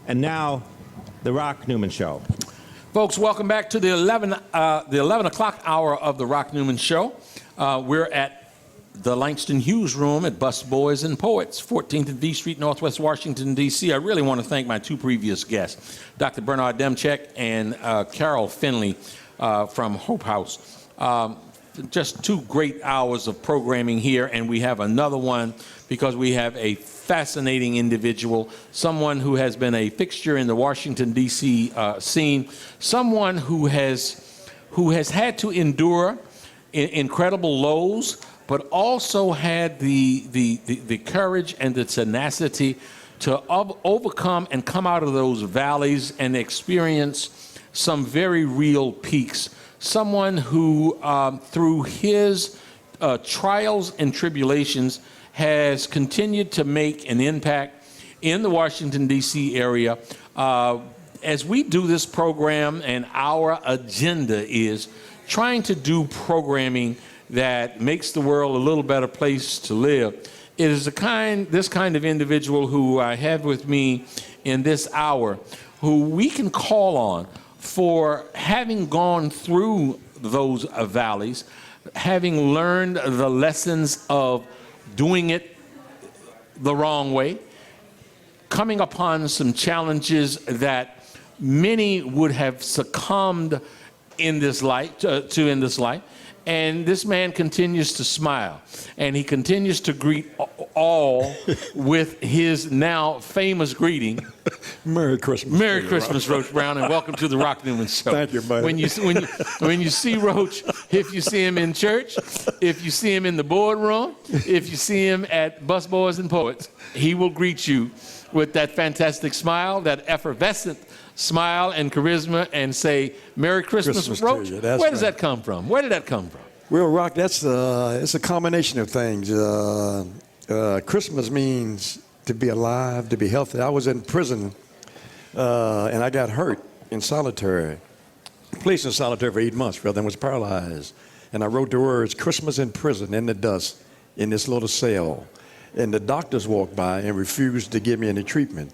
And now, the Rock Newman Show. Folks, welcome back to the 11 o'clock hour of the Rock Newman Show. We're at the Langston Hughes Room at Busboys and Poets, 14th and V Street, Northwest Washington, D.C. I really want to thank my two previous guests, Dr. Bernard Demchek and Carol Finley from Hope House. Just 2 great hours of programming here, and we have another one because we have a fascinating individual, someone who has been a fixture in the Washington, D.C. Scene, someone who has had to endure incredible lows, but also had the courage and the tenacity to overcome and come out of those valleys and experience some very real peaks. Someone who, through his trials and tribulations, has continued to make an impact in the Washington, D.C. area. As we do this program, and our agenda is trying to do programming that makes the world a little better place to live, it is this kind of individual who I have with me in this hour, who we can call on for having gone through those valleys, having learned the lessons of doing it the wrong way, coming upon some challenges that many would have succumbed in this life, in this life. And this man continues to smile, and he continues to greet all with his now famous greeting. Merry Christmas. Merry Christmas, Roach Brown, and welcome to the Rock Newman Show. Thank you, buddy. When you see Roach, if you see him in church, if you see him in the boardroom, if you see him at Busboys and Poets, he will greet you with that fantastic smile, that effervescent smile and charisma, and say, Merry Christmas Roach. Where does that come from? Where did that come from? Well, Rock, it's a combination of things. Christmas means to be alive, to be healthy. I was in prison, and I got hurt in solitary. Placed in solitary for 8 months, brother, and was paralyzed. And I wrote the words, Christmas in prison, in the dust, in this little cell. And the doctors walked by and refused to give me any treatment.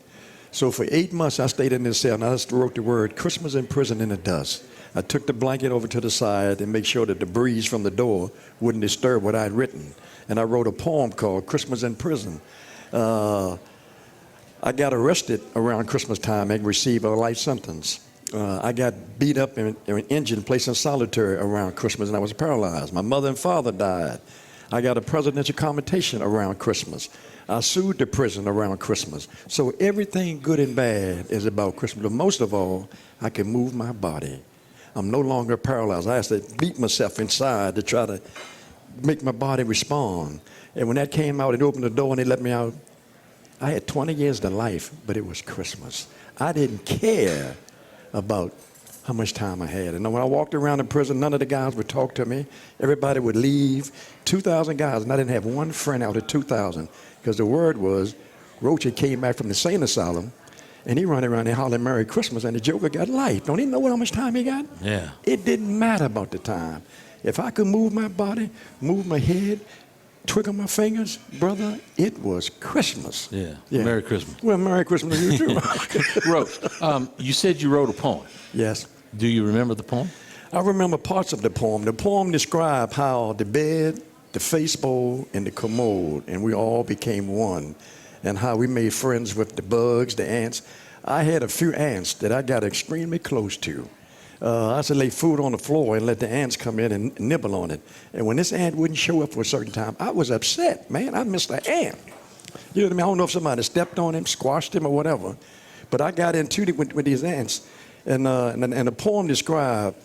So for 8 months, I stayed in this cell, and I just wrote the word, Christmas in prison, in the dust. I took the blanket over to the side and make sure that the breeze from the door wouldn't disturb what I had written. And I wrote a poem called Christmas in Prison. I got arrested around Christmas time and received a life sentence. I got beat up in an engine placed in solitary around Christmas, and I was paralyzed. My mother and father died. I got a presidential commutation around Christmas. I sued the prison around Christmas. So everything good and bad is about Christmas. But most of all, I can move my body. I'm no longer paralyzed. I had to beat myself inside to try to make my body respond. And when that came out, it opened the door and they let me out. I had 20 years to life, but it was Christmas. I didn't care about how much time I had. And when I walked around the prison, none of the guys would talk to me. Everybody would leave. 2,000 guys, and I didn't have one friend out of 2,000, because the word was Roach came back from the insane asylum, and he running around there hollering Merry Christmas, and the joker got life. Don't he know how much time he got? Yeah. It didn't matter about the time. If I could move my body, move my head, twiddle my fingers, brother, it was Christmas. Yeah. Merry Christmas. Well, Merry Christmas to you too. Roach, you said you wrote a poem. Yes. Do you remember the poem? I remember parts of the poem. The poem described how the bed, the face bowl, and the commode, and we all became one, and how we made friends with the bugs, the ants. I had a few ants that I got extremely close to. I used to lay food on the floor and let the ants come in and nibble on it. And when this ant wouldn't show up for a certain time, I was upset, man. I missed the ant. You know what I mean? I don't know if somebody stepped on him, squashed him, or whatever. But I got into it with these ants. And the poem described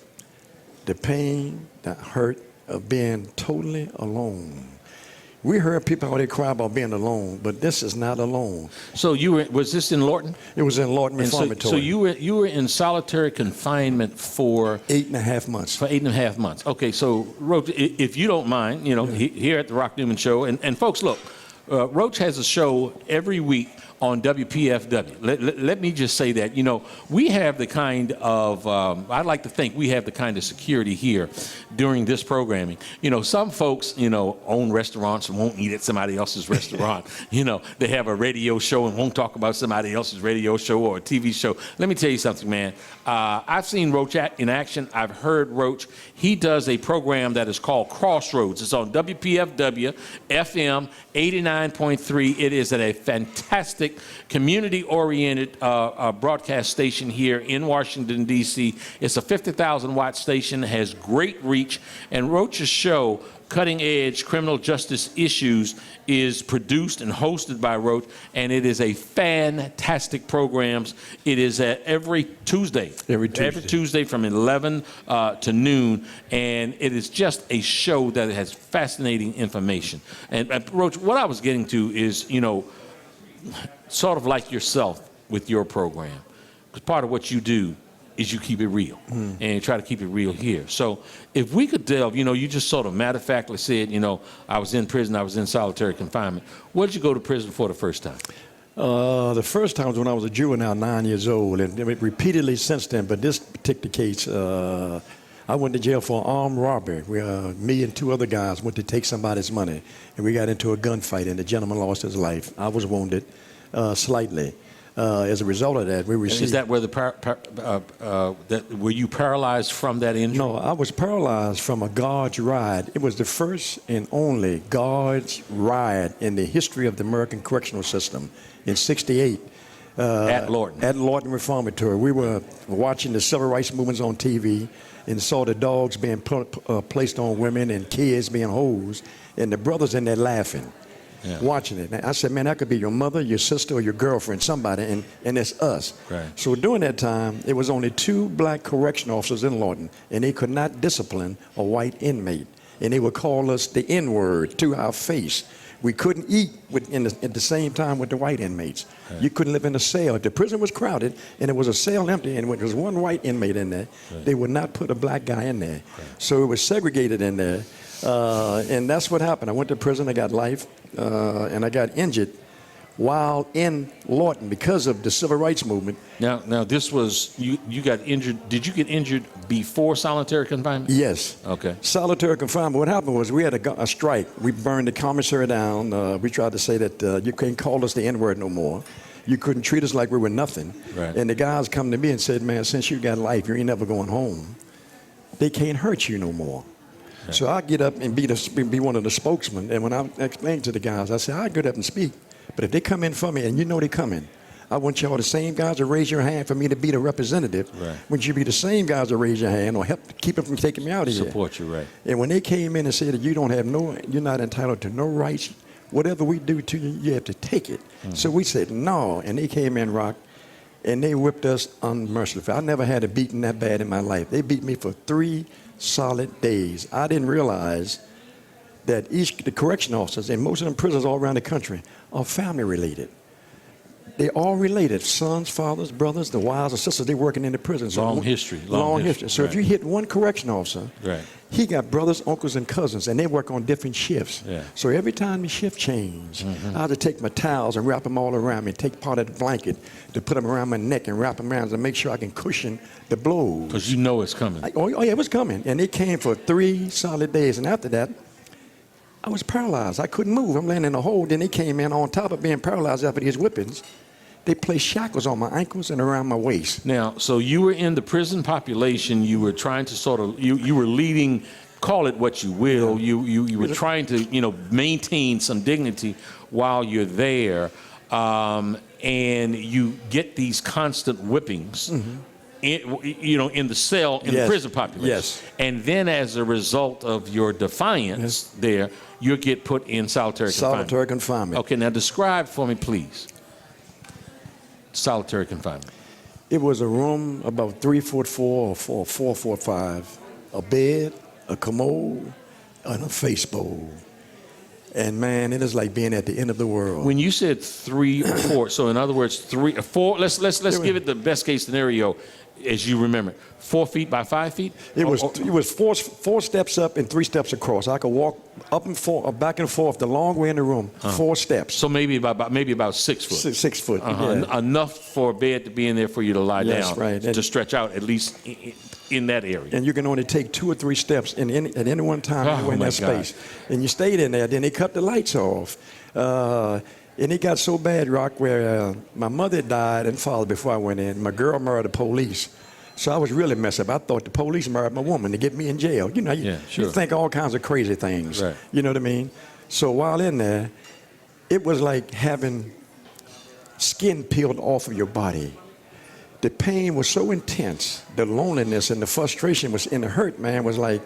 the pain, the hurt of being totally alone. We heard people out there cry about being alone, but this is not alone. So was this in Lorton? It was in Lorton Reformatory. So you were in solitary confinement for 8.5 months. For 8.5 months. Okay, so Roach, if you don't mind, here at the Rock Newman Show, and folks, look, Roach has a show every week on WPFW. Let me just say that, we have the kind of, I'd like to think we have the kind of security here during this programming. Some folks, own restaurants and won't eat at somebody else's restaurant. They have a radio show and won't talk about somebody else's radio show or a TV show. Let me tell you something, man. I've seen Roach in action. I've heard Roach. He does a program that is called Crossroads. It's on WPFW FM 89.3. It is a fantastic community-oriented broadcast station here in Washington, D.C. It's a 50,000-watt station, has great reach, and Roach's show, Cutting Edge Criminal Justice Issues, is produced and hosted by Roach, and it is a fantastic program. It is every Tuesday. Every Tuesday from 11 to noon, and it is just a show that has fascinating information. And Roach, what I was getting to is, sort of like yourself with your program, because part of what you do is you keep it real, and you try to keep it real here. So if we could delve, you just sort of matter-of-factly said, I was in prison, I was in solitary confinement. What did you go to prison for the first time? The first time was when I was a juvenile, 9 years old, and repeatedly since then, but this particular case, I went to jail for armed robbery. Me and two other guys went to take somebody's money, and we got into a gunfight, and the gentleman lost his life. I was wounded slightly. As a result of that, we received... And is that where were you paralyzed from that injury? No, I was paralyzed from a guard's ride. It was the first and only guard's ride in the history of the American correctional system in '68. At Lorton? At Lorton Reformatory. We were watching the civil rights movements on TV and saw the dogs being placed on women and kids being hosed, and the brothers in there laughing. Yeah. Watching it. I said, man, that could be your mother, your sister, or your girlfriend, somebody, and it's us. Right. So during that time, it was only 2 black correction officers in Lawton, and they could not discipline a white inmate. And they would call us the N-word to our face. We couldn't eat at the same time with the white inmates. Right. You couldn't live in a cell. If the prison was crowded and there was a cell empty and there was one white inmate in there, right, they would not put a black guy in there. Right. So it was segregated in there. And that's what happened. I went to prison, I got life, and I got injured while in Lawton because of the civil rights movement. Now this was, you got injured, did you get injured before solitary confinement? Yes. Okay. Solitary confinement, what happened was we had a strike. We burned the commissary down. We tried to say that you can't call us the N-word no more. You couldn't treat us like we were nothing. Right. And the guys come to me and said, man, since you got life, you ain't never going home. They can't hurt you no more. Right. So I get up and be one of the spokesmen. And when I explained to the guys, I said, I get up and speak. But if they come in for me, and you know they come in, I want y'all, the same guys, to raise your hand for me to be the representative. Right. Would you be the same guys to raise your hand or help keep them from taking me out of here? Support you, right. And when they came in and said that you're not entitled to no rights, whatever we do to you, you have to take it. Mm-hmm. So we said, no. And they came in, Rock, and they whipped us unmercifully. I never had a beating that bad in my life. They beat me for 3 solid days. I didn't realize that the correction officers and most of them prisons all around the country are family related. They all related, sons, fathers, brothers, the wives or sisters, they working in the prison. So long history. So right. If you hit one correction officer, right, he got brothers, uncles, and cousins, and they work on different shifts. Yeah. So every time the shift changed, I had to take my towels and wrap them all around me, take part of the blanket to put them around my neck and wrap them around to make sure I can cushion the blows. Because you know it's coming. Oh, yeah, it was coming. And it came for 3 solid days. And after that, I was paralyzed. I couldn't move. I'm laying in a hole. Then they came in on top of being paralyzed after these whippings. They placed shackles on my ankles and around my waist. Now, so you were in the prison population. You were trying to sort of, you were leading, call it what you will. You were trying to, maintain some dignity while you're there. And you get these constant whippings. Mm-hmm. In the cell, in the prison population. Yes. And then as a result of your defiance there, you get put in solitary confinement. Solitary confinement. Okay, now describe for me, please, solitary confinement. It was a room about 3'4" or 4'5", a bed, a commode, and a face bowl. And man, it is like being at the end of the world. When you said 3 or 4, so in other words, 3 or 4, let's give it the best case scenario. as you remember, 4 feet by 5 feet? It was four steps up and 3 steps across. I could walk up and back and forth the long way in the room, 4 steps. So maybe about 6 foot. 6 foot. Yeah. Enough for a bed to be in there for you to lie Yes, down, right. to stretch out at least in that area. And you can only take 2 or 3 steps at any one time Oh, in my that God. space. And you stayed in there. Then they cut the lights off. And it got so bad, Rock, where my mother died and father before I went in. My girl married the police. So I was really messed up. I thought the police married my woman to get me in jail. You know, you think all kinds of crazy things. Right. You know what I mean? So while in there, it was like having skin peeled off of your body. The pain was so intense. The loneliness and the frustration and the hurt, man, was like,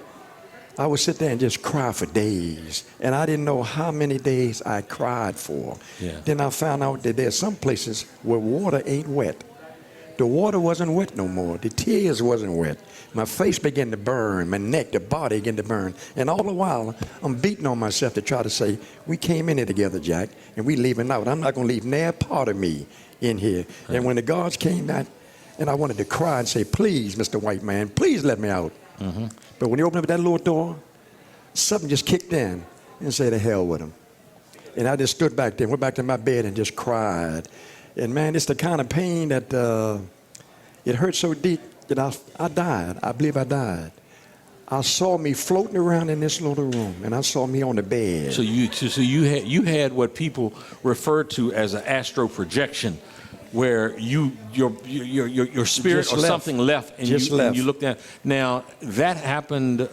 I would sit there and just cry for days. And I didn't know how many days I cried for. Yeah. Then I found out that there's some places where water ain't wet. The water wasn't wet no more. The tears wasn't wet. My face began to burn. My neck, the body began to burn. And all the while, I'm beating on myself to try to say, we came in here together, Jack, and we leaving out. I'm not going to leave near part of me in here. Right. And when the guards came back, and I wanted to cry and say, please, Mr. White Man, please let me out. Mm-hmm. But when they opened up that little door, something just kicked in and said, to hell with him. And I just stood back there, went back to my bed and just cried. And man, it's the kind of pain that it hurt so deep that I died. I believe I died. I saw me floating around in this little room, and I saw me on the bed. So you had what people refer to as an astral projection, where your spirit Just or left. something left, and you looked at. Now that happened.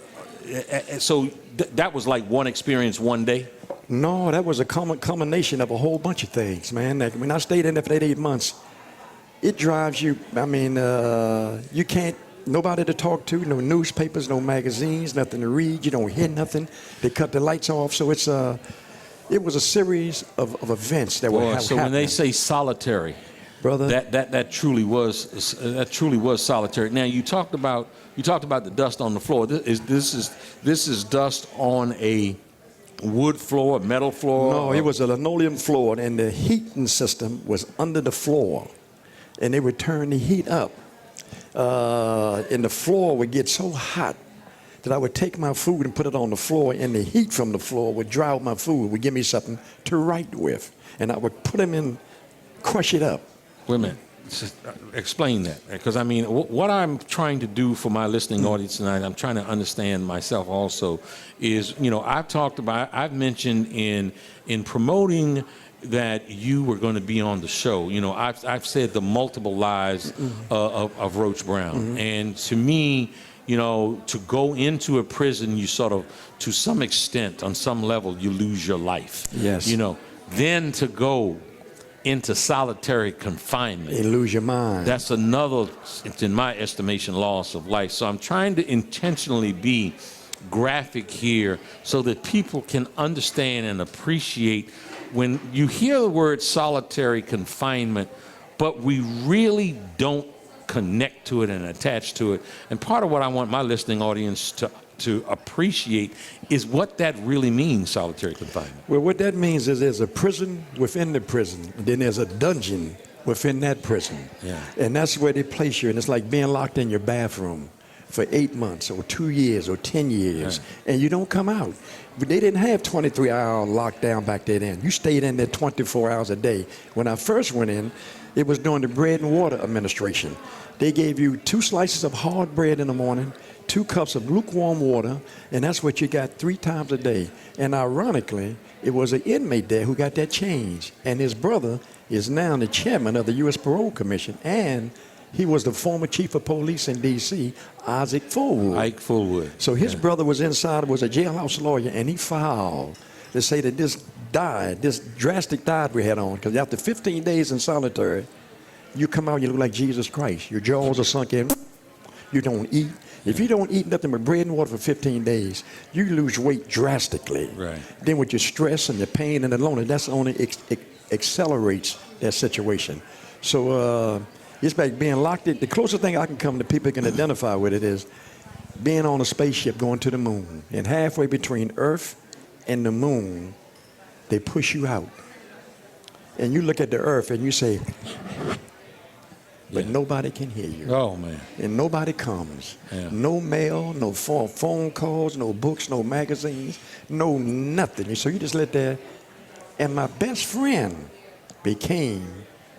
So that was like one experience one day. No, that was a combination of a whole bunch of things, man. Like when I stayed in there for 8 months, it drives you. I mean, you can't. Nobody to talk to, no newspapers, no magazines, nothing to read. You don't hear nothing. They cut the lights off. So it was a series of events that were happening. So when they say solitary, brother, that truly was solitary. Now you talked about the dust on the floor. This is dust on a wood floor, metal floor. No, it was a linoleum floor, and the heating system was under the floor, and they would turn the heat up. And the floor would get so hot that I would take my food and put it on the floor, and the heat from the floor would dry out my food, would give me something to write with, and I would put them in, crush it up. Wait a minute. Explain that, because I mean, what I'm trying to do for my listening audience tonight, I'm trying to understand myself also, is I've mentioned in promoting that you were going to be on the show. I've said the multiple lives of Roach Brown, and to me, to go into a prison, you sort of, to some extent, on some level, you lose your life. Yes. Then to go into solitary confinement. You lose your mind. That's another, in my estimation, loss of life. So I'm trying to intentionally be graphic here so that people can understand and appreciate when you hear the word solitary confinement, but we really don't connect to it and attach to it. And part of what I want my listening audience to appreciate is what that really means, solitary confinement. Well, what that means is there's a prison within the prison, and then there's a dungeon within that prison. Yeah. And that's where they place you, and it's like being locked in your bathroom for 8 months or 2 years or 10 years, and you don't come out. But they didn't have 23-hour lockdown back then. You stayed in there 24 hours a day. When I first went in, it was during the bread and water administration. They gave you 2 slices of hard bread in the morning, 2 cups of lukewarm water, and that's what you got 3 times a day. And ironically, it was an inmate there who got that change. And his brother is now the chairman of the U.S. Parole Commission, and he was the former chief of police in D.C., Ike Fullwood. So his brother was inside, was a jailhouse lawyer, and he filed to say that this drastic diet we had on, because after 15 days in solitary, you come out, you look like Jesus Christ. Your jaws are sunk in. You don't eat. If you don't eat nothing but bread and water for 15 days, you lose weight drastically. Right. Then with your stress and your pain and the loneliness, that's only accelerates that situation. So it's like being locked in. The closest thing I can come to people can identify with it is being on a spaceship going to the moon. And halfway between Earth and the moon, they push you out. And you look at the Earth and you say, but nobody can hear you. Oh, man. And nobody comes. Yeah. No mail, no phone calls, no books, no magazines, no nothing. So you just let that. And my best friend became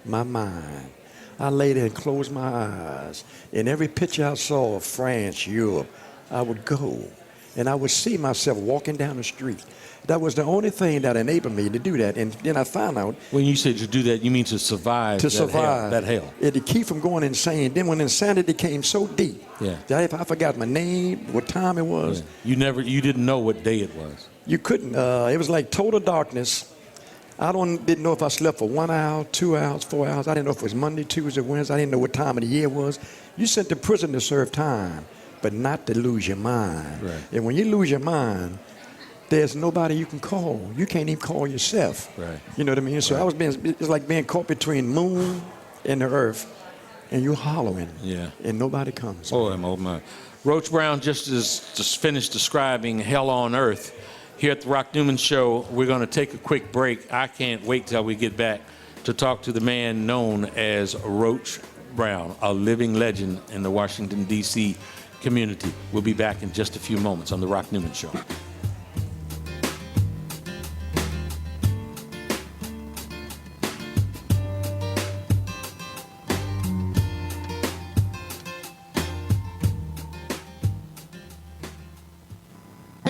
my mind. I lay there and closed my eyes. And every picture I saw of France, Europe, I would go. And I would see myself walking down the street. That was the only thing that enabled me to do that. And then I found out. When you said to do that, you mean to survive that hell. It to keep from going insane. Then when insanity came so deep, that if I forgot my name, what time it was. Yeah. You didn't know what day it was. You couldn't. It was like total darkness. I didn't know if I slept for 1 hour, 2 hours, 4 hours. I didn't know if it was Monday, Tuesday, Wednesday. I didn't know what time of the year it was. You sent to prison to serve time, but not to lose your mind. Right. And when you lose your mind, there's nobody you can call. You can't even call yourself. Right. You know what I mean? So it's like being caught between moon and the earth, and you're hollowing. Yeah. And nobody comes. Oh my. Roach Brown just finished describing hell on earth. Here at the Rock Newman Show, we're going to take a quick break. I can't wait till we get back to talk to the man known as Roach Brown, a living legend in the Washington, D.C. community. We'll be back in just a few moments on the Rock Newman Show.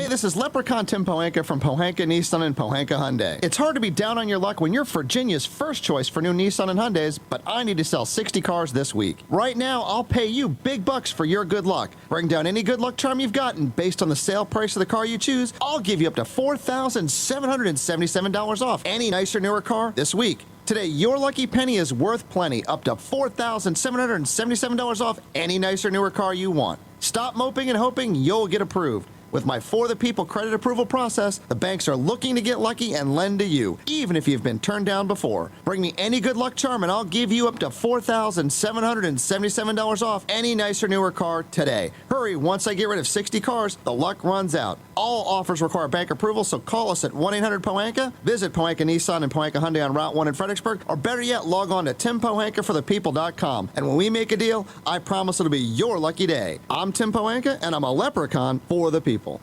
This is Leprechaun Tim Pohanka from Pohanka Nissan and Pohanka Hyundai. It's hard to be down on your luck when you're Virginia's first choice for new Nissan and Hyundais, but I need to sell 60 cars this week. Right now, I'll pay you big bucks for your good luck. Bring down any good luck charm you've gotten based on the sale price of the car you choose. I'll give you up to $4,777 off any nicer, newer car this week. Today, your lucky penny is worth plenty, up to $4,777 off any nicer, newer car you want. Stop moping and hoping you'll get approved. With my For the People credit approval process, the banks are looking to get lucky and lend to you, even if you've been turned down before. Bring me any good luck charm and I'll give you up to $4,777 off any nicer, newer car today. Hurry, once I get rid of 60 cars, the luck runs out. All offers require bank approval, so call us at 1-800-POHANKA, visit Pohanka Nissan and Pohanka Hyundai on Route 1 in Fredericksburg, or better yet, log on to timpohankaforthepeople.com. And when we make a deal, I promise it'll be your lucky day. I'm Tim Pohanka, and I'm a leprechaun for the people.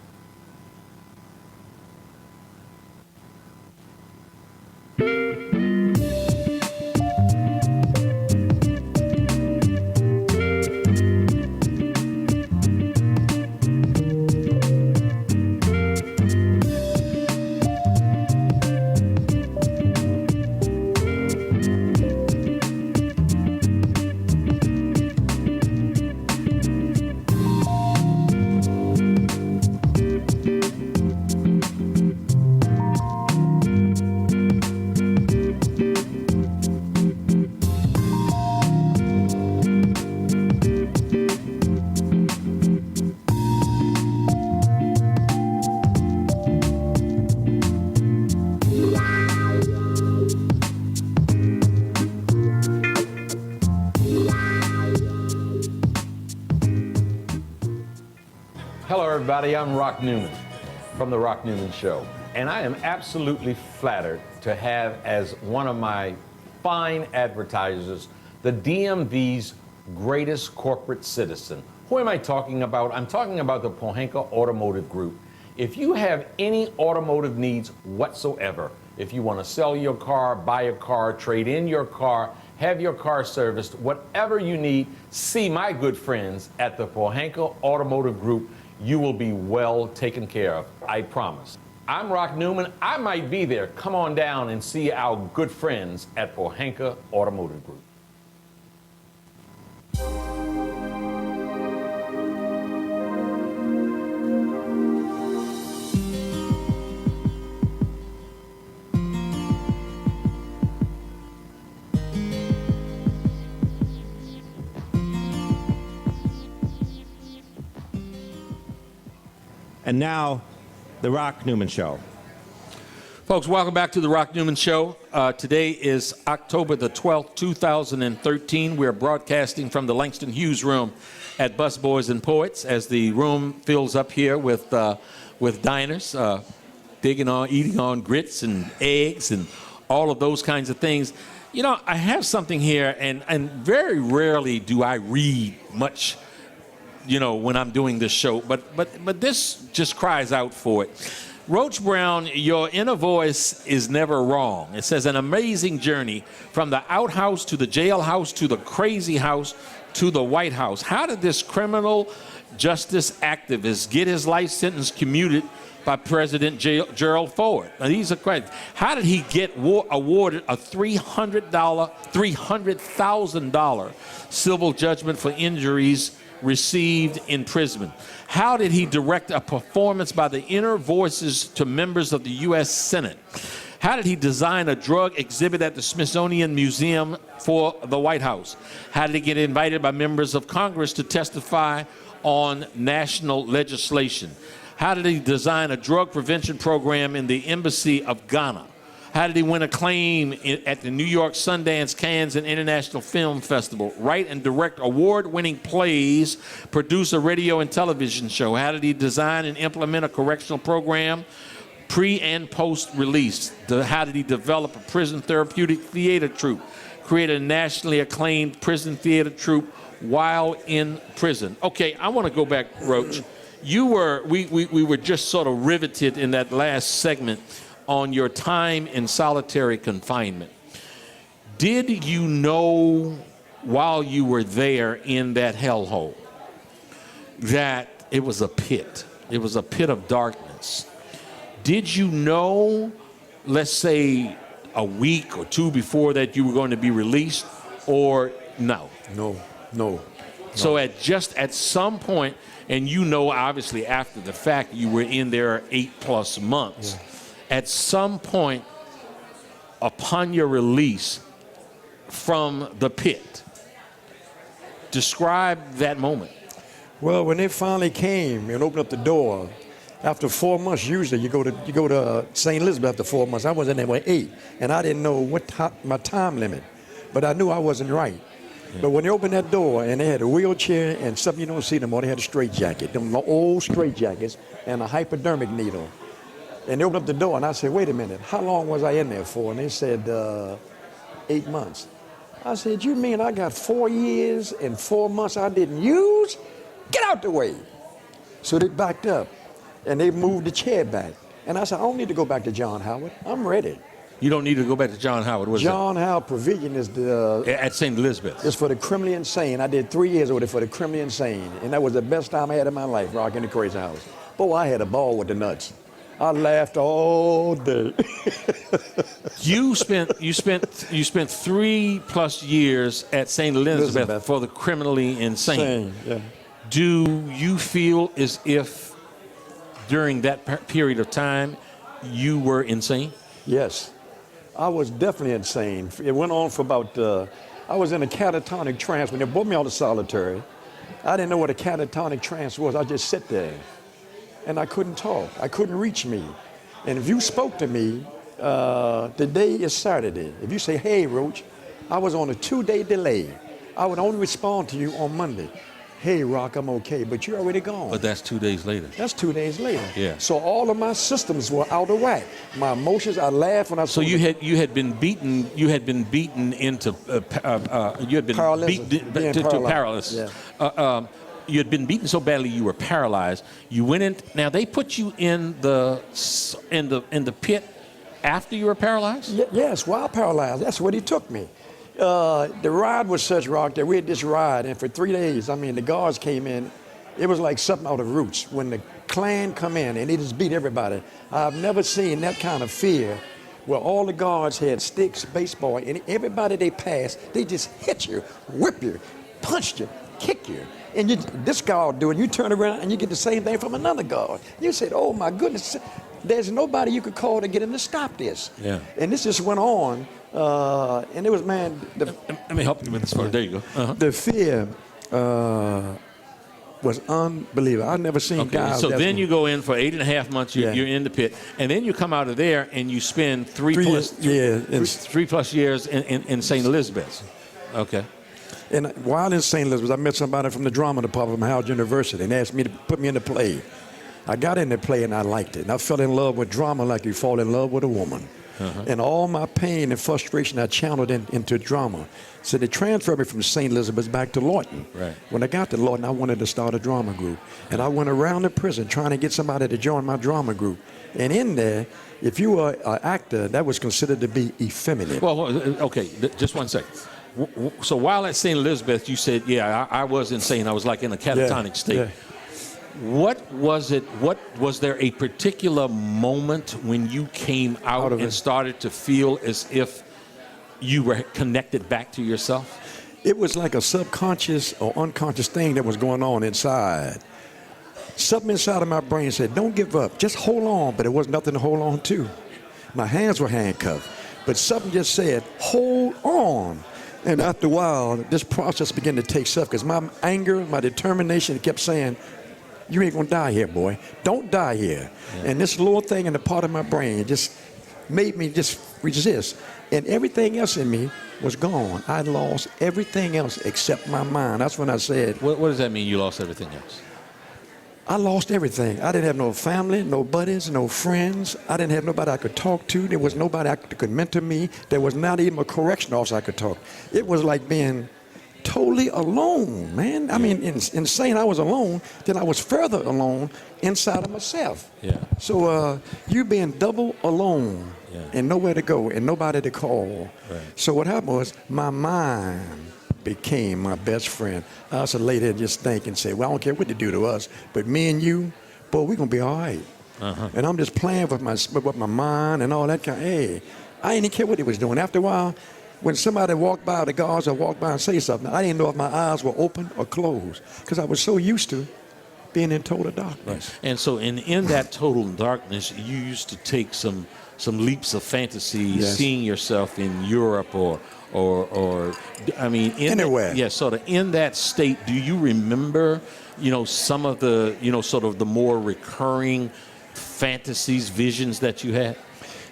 Hello, everybody. I'm Rock Newman from The Rock Newman Show. And I am absolutely flattered to have as one of my fine advertisers the DMV's greatest corporate citizen. Who am I talking about? I'm talking about the Pohanka Automotive Group. If you have any automotive needs whatsoever, if you want to sell your car, buy a car, trade in your car, have your car serviced, whatever you need, see my good friends at the Pohanka Automotive Group. You will be well taken care of, I promise. I'm Rock Newman. I might be there. Come on down and see our good friends at Pohanka Automotive Group. And now, the Rock Newman Show. Folks, welcome back to the Rock Newman Show. Today is October the 12th, 2013. We're broadcasting from the Langston Hughes room at Busboys and Poets as the room fills up here with diners, eating on grits and eggs and all of those kinds of things. You know, I have something here, and very rarely do I read much, you know, when I'm doing this show, but this just cries out for it. Roach Brown, your inner voice is never wrong. It says, an amazing journey from the outhouse to the jailhouse to the crazy house to the White House. How did this criminal justice activist get his life sentence commuted by President Gerald Ford? Now, these are questions. How did he get awarded a $300,000 civil judgment for injuries received in prison? How did he direct a performance by the inner voices to members of the U.S. Senate? How did he design a drug exhibit at the Smithsonian Museum for the White House? How did he get invited by members of Congress to testify on national legislation? How did he design a drug prevention program in the Embassy of Ghana? How did he win acclaim at the New York, Sundance, Cannes, and International Film Festival? Write and direct award-winning plays, produce a radio and television show. How did he design and implement a correctional program, pre and post-release? How did he develop a prison therapeutic theater troupe, create a nationally acclaimed prison theater troupe while in prison? Okay, I want to go back, Roach. We were just sort of riveted in that last segment on your time in solitary confinement. Did you know while you were there in that hellhole that it was a pit? It was a pit of darkness. Did you know, let's say, a week or two before that you were going to be released, or no? No. So at some point, and you know, obviously after the fact, you were in there 8+ months. Yeah. At some point, upon your release from the pit, describe that moment. Well, when they finally came and opened up the door, after 4 months, usually you go to St. Elizabeth after 4 months. I was in there with 8, and I didn't know my time limit, but I knew I wasn't right. Yeah. But when they opened that door and they had a wheelchair and something you don't see no more, they had a straitjacket, them old straitjackets and a hypodermic needle. And they opened up the door, and I said, wait a minute, how long was I in there for? And they said, 8 months. I said, you mean I got 4 years and 4 months I didn't use? Get out the way. So they backed up, and they moved the chair back. And I said, I don't need to go back to John Howard. I'm ready. You don't need to go back to John Howard. What is John Howard Provision is at St. Elizabeth. It's for the criminally insane. I did 3 years over there for the criminally insane, and that was the best time I had in my life, rocking the crazy house. Boy, I had a ball with the nuts. I laughed all day. You spent 3+ years at St. Elizabeth for the criminally insane. Yeah. Do you feel as if during that period of time you were insane? Yes, I was definitely insane. It went on for about, I was in a catatonic trance. When they brought me out of solitary, I didn't know what a catatonic trance was. I just sat there, and I couldn't talk. I couldn't reach me. And if you spoke to me, today is Saturday. If you say, hey, Roach, I was on a 2-day delay. I would only respond to you on Monday. Hey, Rock, I'm okay, but you're already gone. But that's 2 days later. That's 2 days later. Yeah. So all of my systems were out of whack. My emotions, I laughed when I saw. So you had been beaten. You had been beaten into. You had been beaten to paralysis. Yeah. You had been beaten so badly you were paralyzed. You went in. Now they put you in the pit after you were paralyzed. Yes, while paralyzed. That's what he took me. The ride was such, Rock, that we had this ride, and for 3 days, I mean, the guards came in. It was like something out of Roots. When the Klan come in and they just beat everybody. I've never seen that kind of fear where all the guards had sticks, baseball, and everybody they passed, they just hit you, whip you, punched you, kick you. And this guard do it, you turn around and you get the same thing from another guard. You said, oh my goodness, there's nobody you could call to get him to stop this. Yeah. And this just went on. And it was, man. Let me help you with this one. There you go. Uh-huh. The fear was unbelievable. I've never seen guys. So then you go in for 8.5 months. You're in the pit, and then you come out of there and you spend 3+ years in St. Elizabeth. Okay. And while in St. Elizabeth, I met somebody from the drama department from Howard University, and asked me to put me in the play. I got in the play and I liked it, and I fell in love with drama like you fall in love with a woman. And all my pain and frustration I channeled into drama. So they transferred me from St. Elizabeth's back to Lawton. Right. When I got to Lawton, I wanted to start a drama group. And I went around the prison trying to get somebody to join my drama group. And in there, if you were an actor, that was considered to be effeminate. Well, okay, just one second. So while at St. Elizabeth, you said, yeah, I was insane. I was like in a catatonic state. Yeah. What was it? What was there a particular moment when you came out of and it. started to feel as if you were connected back to yourself? It was like a subconscious or unconscious thing that was going on inside. Something inside of my brain said, don't give up, just hold on, but it was nothing to hold on to. My hands were handcuffed, but something just said, hold on. And after a while, this process began to take stuff because my anger, my determination kept saying, you ain't gonna die here, boy. Don't die here. Yeah. And this little thing in the part of my brain just made me just resist. And everything else in me was gone. I lost everything else except my mind. That's when I said. What does that mean, you lost everything else? I lost everything. I didn't have no family, no buddies, no friends. I didn't have nobody I could talk to. There was nobody that could mentor me. There was not even a correction officer I could talk. It was like being totally alone, man. I mean, insane. I was alone. Then I was further alone inside of myself. Yeah. So you being double alone and nowhere to go and nobody to call. Right. So what happened was my mind became my best friend. I was lay there just think and say, well, I don't care what they do to us, but me and you, boy, we're going to be all right. And I'm just playing with my mind and all that kind of, hey, I didn't care what they was doing. After a while, when somebody walked by, the guards would walk by and say something, I didn't know if my eyes were open or closed because I was so used to being in total darkness. Right. And so in that total darkness, you used to take some leaps of fantasy, Yes. seeing yourself in Europe or I mean, anywhere. Yeah, sort of in that state, do you remember, some of the, sort of the more recurring fantasies, visions that you had?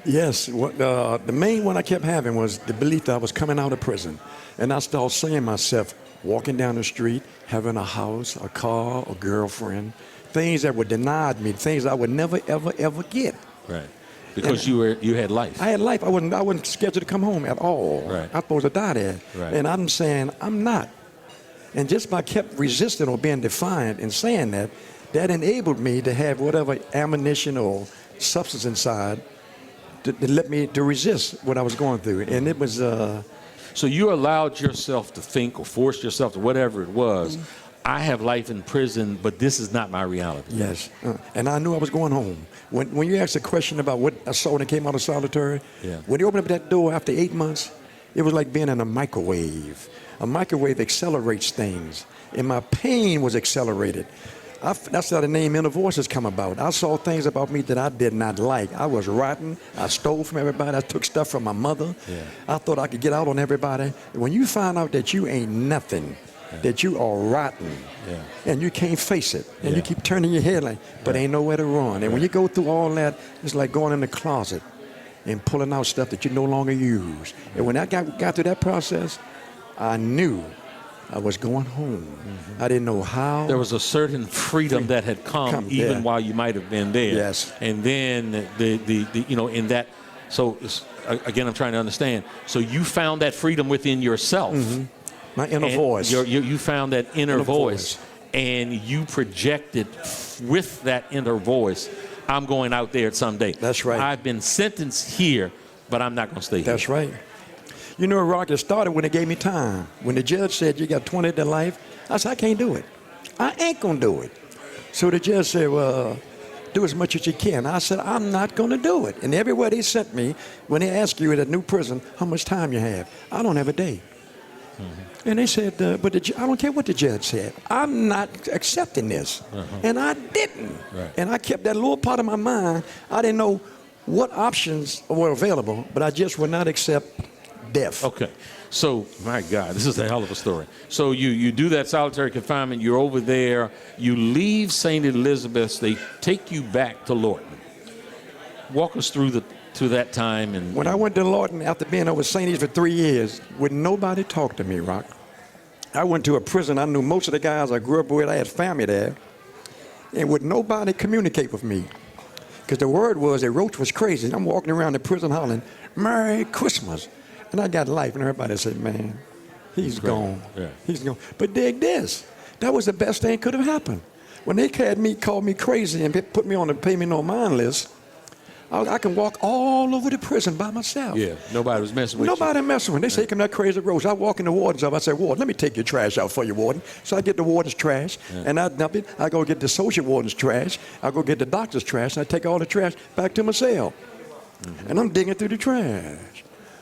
Yes, the main one I kept having was the belief that I was coming out of prison. And I started seeing myself walking down the street, having a house, a car, a girlfriend, things that were denied me, things I would never, ever, ever get. Right. Because you had life. I had life. I wasn't scheduled to come home at all. Right. I was supposed to die there. Right. And I'm saying, I'm not. And just by kept resisting or being defiant and saying that enabled me to have whatever ammunition or substance inside to let me to resist what I was going through. And it was... So you allowed yourself to think or forced yourself to whatever it was, I have life in prison, but this is not my reality. Yes. And I knew I was going home. When you asked a question about what I saw when I came out of solitary, when you opened up that door after 8 months, it was like being in a microwave. A microwave accelerates things, and my pain was accelerated. That's how the name Inner Voices come about. I saw things about me that I did not like. I was rotten. I stole from everybody. I took stuff from my mother. I thought I could get out on everybody. When you find out that you ain't nothing, that you are rotten, and you can't face it, and you keep turning your head like, but ain't nowhere to run. And when you go through all that, it's like going in the closet and pulling out stuff that you no longer use. And when I got through that process, I knew I was going home. I didn't know how. There was a certain freedom that had come even while you might have been there. Yes. And then the in that. So again, I'm trying to understand. So you found that freedom within yourself. My inner voice. You found that inner voice, and you projected with that inner voice, I'm going out there someday. That's right. I've been sentenced here, but I'm not going to stay here. That's right. You know, Rock, it started when they gave me time. When the judge said you got 20 to life, I said, I can't do it. I ain't going to do it. So the judge said, well, do as much as you can. I said, I'm not going to do it. And everywhere they sent me, when they ask you at a new prison how much time you have, I don't have a day. And they said, but I don't care what the judge said. I'm not accepting this. And I didn't. And I kept that little part of my mind. I didn't know what options were available, but I just would not accept death. Okay. So, my God, this is a hell of a story. So you do that solitary confinement. You're over there. You leave St. Elizabeth's. They take you back to Lawton. Walk us through to that time. And when I went to Lawton after being over St. E's for 3 years, would nobody talk to me, Rock? I went to a prison. I knew most of the guys I grew up with. I had family there. And would nobody communicate with me? Because the word was that Roach was crazy. And I'm walking around the prison hollering, Merry Christmas. And I got life, and everybody said, man, he's gone. Yeah. He's gone. But dig this. That was the best thing could have happened. When they called me crazy and put me on the pay me no mind list, I can walk all over the prison by myself. Yeah, nobody was messing with you. Nobody messing with me. They say, come that crazy Roach. I walk in the warden's office. I say, Warden, let me take your trash out for you, Warden. So I get the warden's trash, and I dump it. I go get the associate warden's trash. I go get the doctor's trash, and I take all the trash back to my cell. And I'm digging through the trash.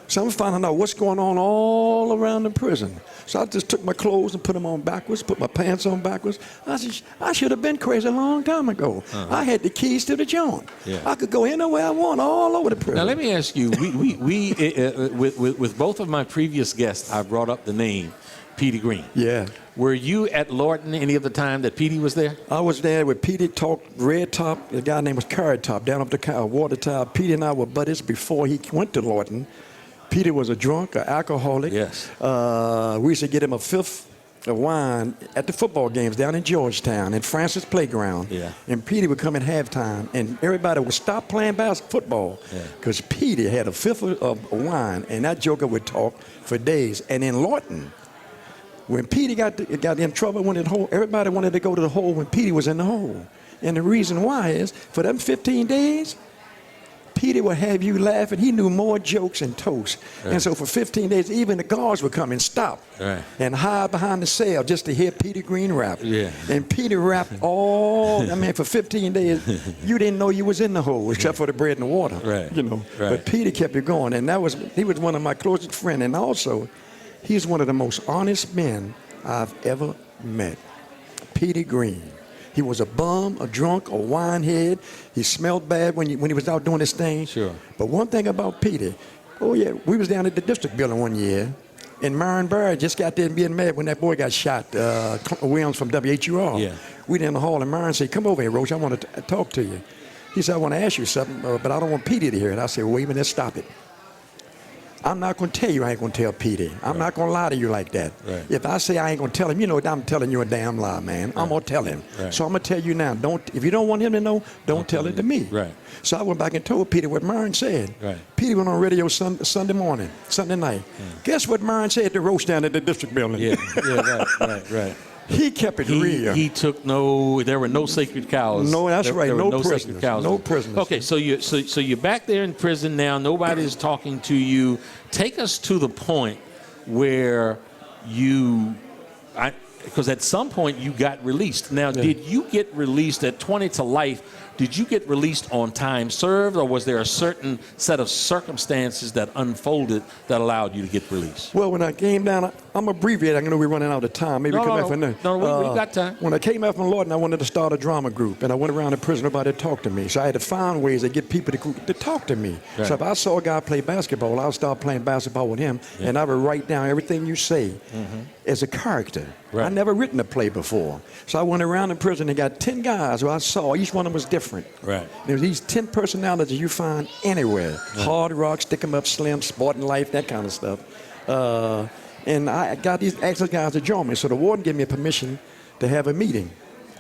So I'm finding out what's going on all around the prison. So I just took my clothes and put them on backwards, put my pants on backwards. I said, I should have been crazy a long time ago. I had the keys to the joint. Yeah. I could go anywhere I want, all over the prison. Now let me ask you, with both of my previous guests, I brought up the name Petey Green. Yeah. Were you at Lorton any of the time that Petey was there? I was there with Petey Talk, Red Top. The guy named was Carrot Top, down up the water tower. Petey and I were buddies before he went to Lorton. Petey was a drunk, an alcoholic. Yes. We used to get him a fifth of wine at the football games down in Georgetown, in Francis Playground. Yeah. And Petey would come at halftime, and everybody would stop playing football because Petey had a fifth of wine, and that joker would talk for days. And in Lorton, when Petey got in trouble, everybody wanted to go to the hole when Petey was in the hole. And the reason why is, for them 15 days, Petey would have you laughing. He knew more jokes than toast. Right. And so for 15 days, even the guards would come and stop and hide behind the cell just to hear Petey Green rap. Yeah. And Petey rapped for 15 days, you didn't know you was in the hole except for the bread and the water. Right. You know. Right. But Petey kept it going. And he was one of my closest friends. And also, he's one of the most honest men I've ever met. Petey Green. He was a bum, a drunk, a winehead. He smelled bad when he was out doing his thing. Sure. But one thing about Petey, we was down at the district building one year, and Myron Barry just got there and being mad when that boy got shot, Williams from WHUR. Yeah. We were in the hall, and Myron said, come over here, Roach, I want to talk to you. He said, I want to ask you something, but I don't want Petey to hear it. I said, well, wait a minute, stop it. I'm not going to tell you I ain't going to tell Petey. I'm not going to lie to you like that. Right. If I say I ain't going to tell him, you know, I'm telling you a damn lie, man. I'm going to tell him. Right. So I'm going to tell you now. If you don't want him to know, don't tell it to me. Right. So I went back and told Petey what Myron said. Right. Petey went on radio Sunday morning, Sunday night. Guess what Myron said to Roach down at the district building? Right. He kept it real. He took there were no sacred cows. No, that's right. There no were prisoners. Sacred cows. No prisoners. Okay, so you're back there in prison now. Nobody's talking to you. Take us to the point where because at some point you got released. Now, did you get released at 20 to life? Did you get released on time served, or was there a certain set of circumstances that unfolded that allowed you to get released? Well, when I came down, I'm abbreviating. I know we're running out of time. Maybe come back from there. No, we got time. When I came out from Lorton, I wanted to start a drama group, and I went around the prison. Nobody talked to me, so I had to find ways to get people to talk to me. Right. So if I saw a guy play basketball, I would start playing basketball with him, and I would write down everything you say as a character. Right. I never written a play before. So I went around the prison and got 10 guys who I saw. Each one of them was different. Right. There was these 10 personalities you find anywhere. Right. Hard rock, stick 'em up, slim, sporting life, that kind of stuff. And I asked these guys to join me. So the warden gave me permission to have a meeting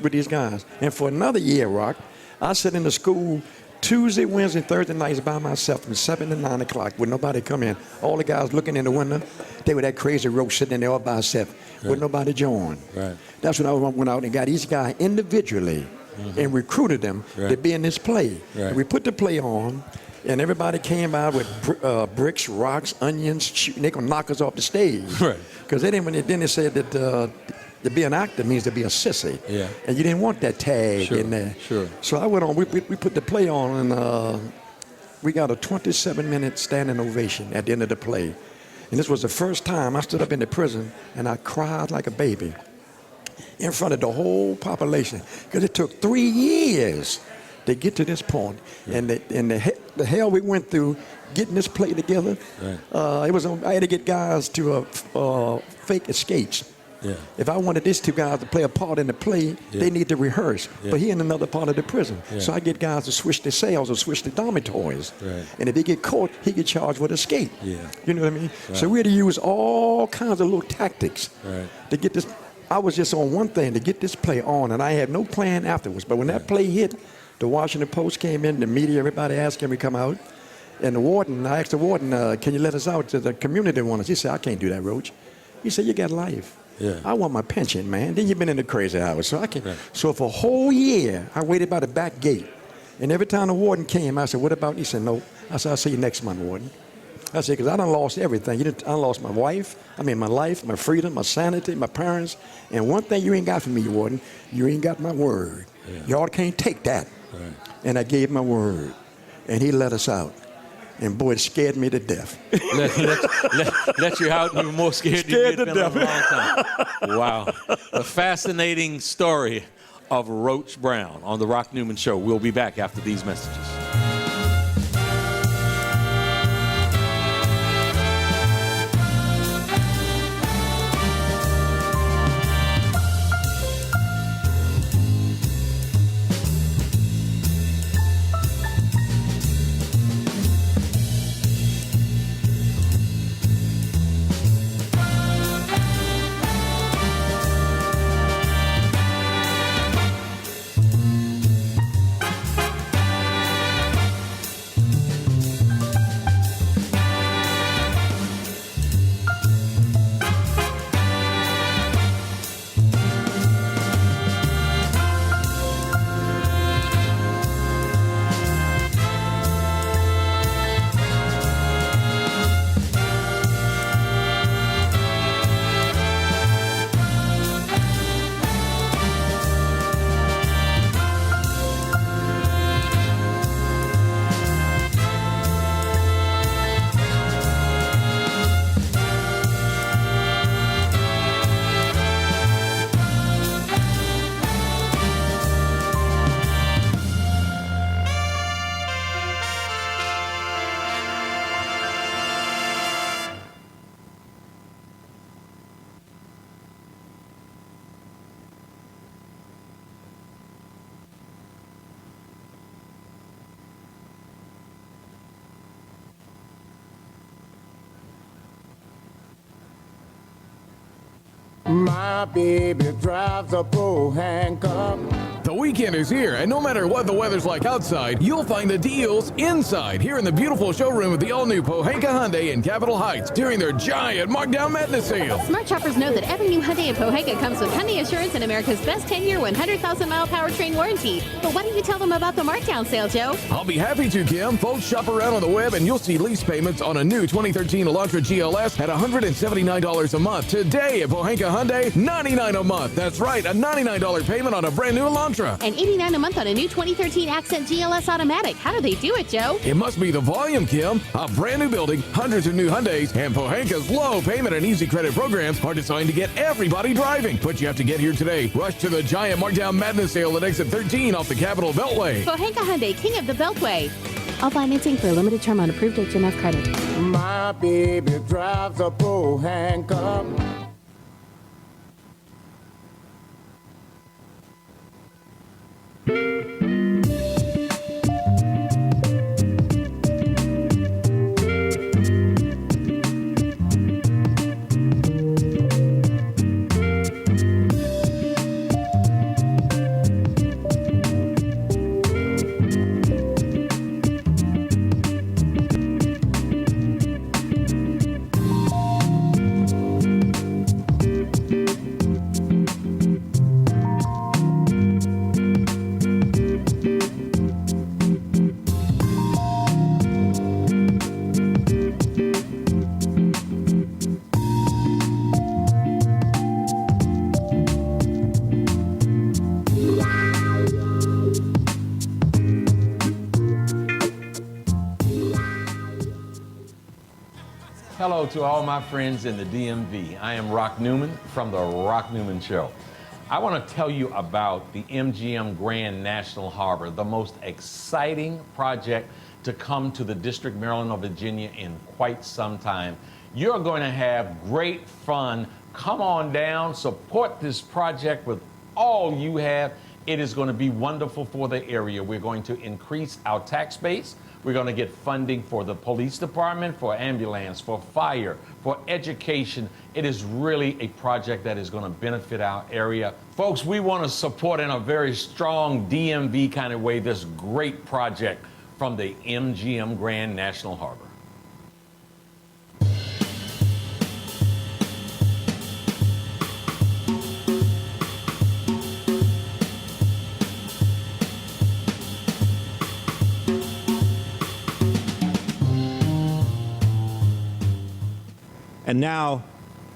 with these guys. And for another year, Rock, I sat in the school Tuesday, Wednesday, Thursday nights by myself from 7 to 9 o'clock with nobody come in. All the guys looking in the window, they were that crazy Roach sitting in there all by himself with nobody join. Right. That's when I went out and got these guys individually and recruited them to be in this play. Right. And we put the play on, and everybody came by with bricks, rocks, onions, shooting. They gonna knock us off the stage. Right. Because then they said that to be an actor means to be a sissy. Yeah. And you didn't want that tag in there. Sure. So I went on, we put the play on, and we got a 27-minute standing ovation at the end of the play. And this was the first time I stood up in the prison, and I cried like a baby in front of the whole population. Because it took 3 years to get to this point. Yeah. And the hell we went through getting this play together. Right. I had to get guys to fake escapes. Yeah. If I wanted these two guys to play a part in the play, they need to rehearse. Yeah. But he in another part of the prison. Yeah. So I get guys to switch their cells or switch their dormitories. Right. And if they get caught, he get charged with escape. Yeah. You know what I mean? Right. So we had to use all kinds of little tactics to get this. I was just on one thing, to get this play on, and I had no plan afterwards. But when that play hit, The Washington Post came in, the media, everybody asked him to come out. And the warden, I asked the warden, can you let us out? The community wanted us. He said, I can't do that, Roach. He said, you got life. Yeah. I want my pension, man. Then you've been in the crazy hours. So I can. Right. So for a whole year, I waited by the back gate. And every time the warden came, I said, what about? He said, no. I said, I'll see you next month, warden. I said, because I done lost everything. I lost my wife, my life, my freedom, my sanity, my parents. And one thing you ain't got from me, warden, you ain't got my word. Yeah. Y'all can't take that. Right. And I gave my word. And he let us out. And boy, it scared me to death. let you out, and you were more scared than you'd been in a long time. Wow. The fascinating story of Roach Brown on the Rock Newman Show. We'll be back after these messages. My baby drives a handcuff. The weekend is here, and no matter what the weather's like outside, you'll find the deals inside here in the beautiful showroom of the all-new Pohanka Hyundai in Capitol Heights during their giant Markdown Madness sale. Smart shoppers know that every new Hyundai in Pohanka comes with Hyundai Assurance and America's best 10-year, 100,000-mile powertrain warranty. But why don't you tell them about the Markdown sale, Joe? I'll be happy to, Kim. Folks, shop around on the web, and you'll see lease payments on a new 2013 Elantra GLS at $179 a month. Today at Pohanka Hyundai, $99 a month. That's right, a $99 payment on a brand new Elantra. And $89 a month on a new 2013 Accent GLS Automatic. How do they do it, Joe? It must be the volume, Kim. A brand new building, hundreds of new Hyundais, and Pohanka's low payment and easy credit programs are designed to get everybody driving. But you have to get here today. Rush to the giant Markdown Madness sale at exit 13 off the Capitol Beltway. Pohanka Hyundai, king of the Beltway. All financing for a limited term on approved HMF credit. My baby drives a handcuff. Hello to all my friends in the DMV. I am Rock Newman from the Rock Newman Show. I want to tell you about the MGM Grand National Harbor, the most exciting project to come to the District, Maryland, or Virginia in quite some time. You're going to have great fun. Come on down, support this project with all you have. It is going to be wonderful for the area. We're going to increase our tax base. We're going to get funding for the police department, for ambulance, for fire, for education. It is really a project that is going to benefit our area. Folks, we want to support in a very strong DMV kind of way this great project from the MGM Grand National Harbor. And now,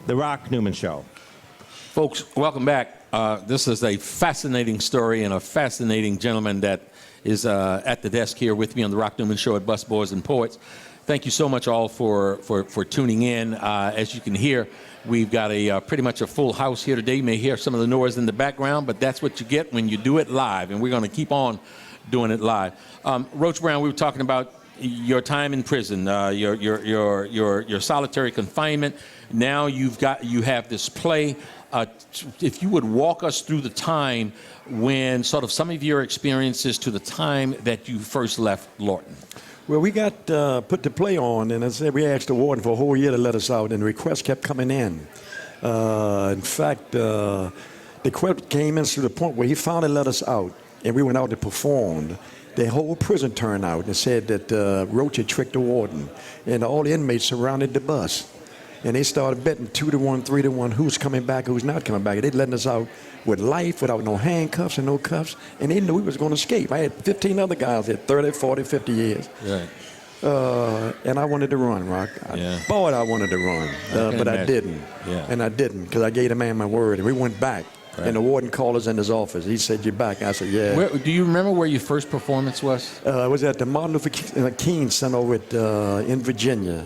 the Rock Newman Show. Folks, welcome back. This is a fascinating story and a fascinating gentleman that is at the desk here with me on the Rock Newman Show at Busboys and Poets. Thank you so much all for tuning in. As you can hear, we've got a pretty much a full house here today. You may hear some of the noise in the background, but that's what you get when you do it live, and we're going to keep on doing it live. Roach Brown, we were talking about your time in prison, your solitary confinement. Now you have this play. If you would walk us through the time when sort of some of your experiences to the time that you first left Lorton. Well, we got put the play on, and I said we asked the warden for a whole year to let us out, and the requests kept coming in. In fact, the request came in to the point where he finally let us out, and we went out and performed. The whole prison turned out and said that Roach had tricked the warden, and all the inmates surrounded the bus. And they started betting 2-1, 3-1, who's coming back, who's not coming back. They'd letting us out with life, without no handcuffs and no cuffs, and they knew we was going to escape. I had 15 other guys at 30, 40, 50 years. Right. And I wanted to run, Rock. Yeah. Boy, I wanted to run, but I didn't. Yeah. And I didn't, because I gave the man my word, and we went back. Right. And the warden called us in his office. He said, "You're back." I said, "Yeah." Do you remember where your first performance was? It was at the Martin Luther King Center over in Virginia,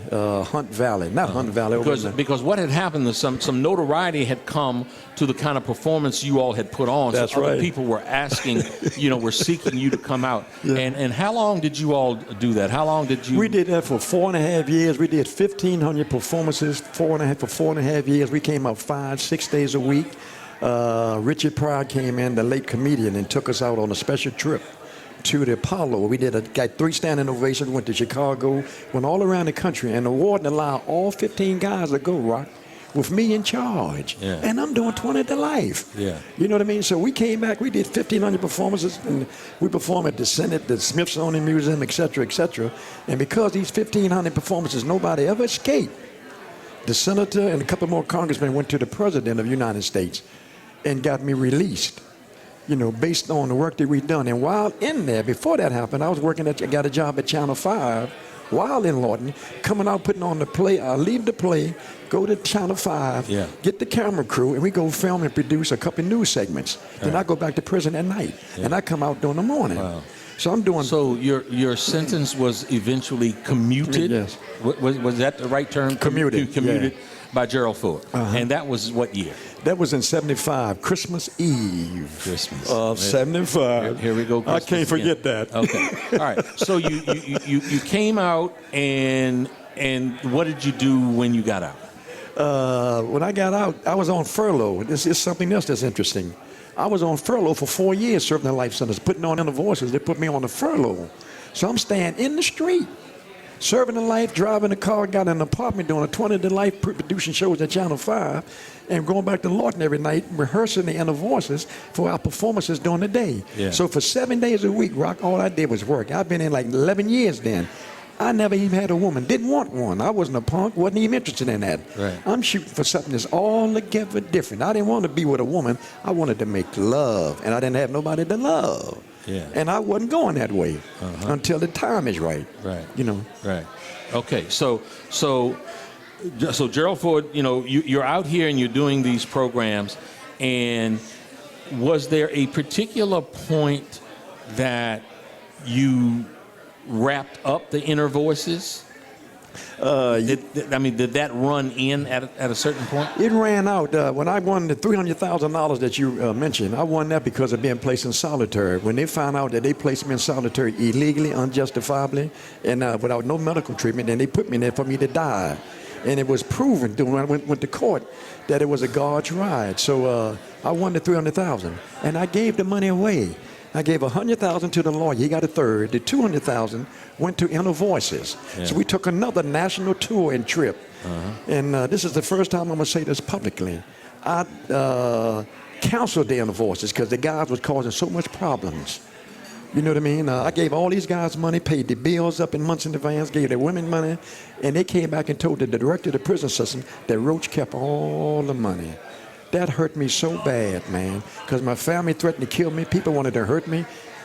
Hunt Valley. Not Hunt Valley. Because what had happened is some notoriety had come to the kind of performance you all had put on. That's so right. Other people were asking, were seeking you to come out. Yeah. And how long did you all do that? How long did you? We did that for 4.5 years. We did 1,500 performances for 4.5 years. We came out 5-6 days a week. Richard Pryor came in, the late comedian, and took us out on a special trip to the Apollo. We got 3 standing ovations, went to Chicago, went all around the country, and the warden allowed all 15 guys to go, Rock, with me in charge. Yeah. And I'm doing 20 to life. Yeah. You know what I mean? So we came back, we did 1,500 performances, and we performed at the Senate, the Smithsonian Museum, et cetera, et cetera. And because these 1,500 performances, nobody ever escaped, the senator and a couple more congressmen went to the president of the United States and got me released, based on the work that we'd done. And while in there, before that happened, I got a job at Channel 5 while in Lorton, coming out, putting on the play. I leave the play, go to Channel 5, get the camera crew, and we go film and produce a couple of news segments. Then I go back to prison at night, and I come out during the morning. Wow. So I'm doing. So your sentence was eventually commuted? Yes. Was that the right term? Commuted. Commuted by Gerald Ford. And that was what year? That was in 75, Christmas Eve. Christmas. Of 75. Here we go. I can't forget that. Okay. All right. So you came out, and what did you do when you got out? When I got out, I was on furlough. This is something else that's interesting. I was on furlough for 4 years serving the life sentence, putting on inner voices. They put me on the furlough. So I'm staying in the street, serving the life, driving the car, got an apartment doing a 20 to life, producing shows at Channel 5, and going back to Lorton every night, rehearsing the inner voices for our performances during the day. Yeah. So for 7 days a week, Rock, all I did was work. I've been in like 11 years then. I never even had a woman, didn't want one. I wasn't a punk, wasn't even interested in that. Right. I'm shooting for something that's altogether different. I didn't want to be with a woman. I wanted to make love, and I didn't have nobody to love. Yeah. And I wasn't going that way until the time is right. Right. Right. Okay. So Gerald Ford, you're out here and you're doing these programs, and was there a particular point that you wrapped up the inner voices? Did that run in at a certain point? It ran out. When I won the $300,000 that you mentioned, I won that because of being placed in solitary. When they found out that they placed me in solitary illegally, unjustifiably, and without no medical treatment, then they put me in there for me to die. And it was proven when I went to court that it was a God's ride. So I won the $300,000, and I gave the money away. I gave $100,000 to the lawyer. He got a third. The $200,000 went to Inner Voices. Yeah. So we took another national tour and trip. And this is the first time I'm going to say this publicly. I counseled the Inner Voices because the guys was causing so much problems. You know what I mean? I gave all these guys money, paid the bills up in months in advance, gave the women money, and they came back and told the director of the prison system that Roach kept all the money. That hurt me so bad, man, because my family threatened to kill me. People wanted to hurt me.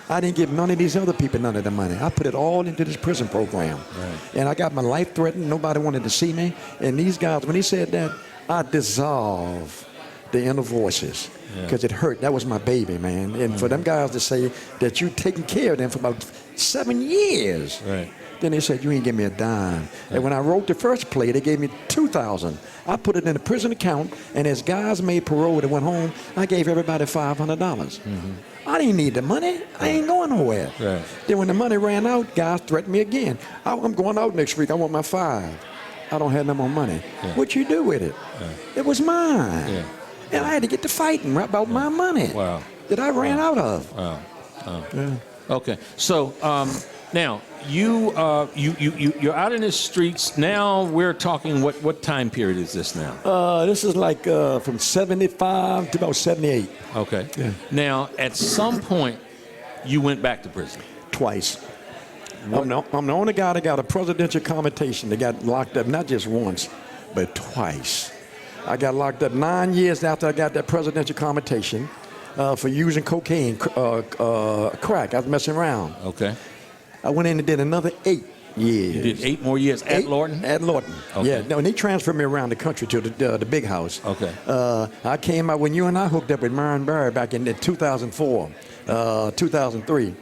I didn't give none of these other people none of the money. I put it all into this prison program. Right. And I got my life threatened. Nobody wanted to see me. And these guys, when he said that, I dissolved the Inner Voices because it hurt. That was my baby, man. And for them guys to say that you taking care of them for about 7 years. Right. Then they said, you ain't give me a dime. And when I wrote the first play, they gave me $2,000. I put it in the prison account, and as guys made parole that went home, I gave everybody $500. I didn't need the money. I ain't going nowhere. Right. Then when the money ran out, guys threatened me again. I'm going out next week. I want my $5. I don't have no more money. What you do with it? It was mine. And I had to get to fighting about my money that I ran out of. Okay. So now you're out in the streets. Now we're talking. What time period is this now? This is like from 75 to about 78. Okay. Yeah. Now at some point you went back to prison. Twice. I'm the only guy that got a presidential commutation that got locked up not just once, but twice. I got locked up 9 years after I got that presidential commutation for using cocaine, crack. I was messing around. Okay. I went in and did another 8 years. You did 8 more years at Lorton? At Lorton. Okay. Yeah. No, and they transferred me around the country to the big house. Okay. I came out when you and I hooked up with Myron Barry back in 2004, 2003.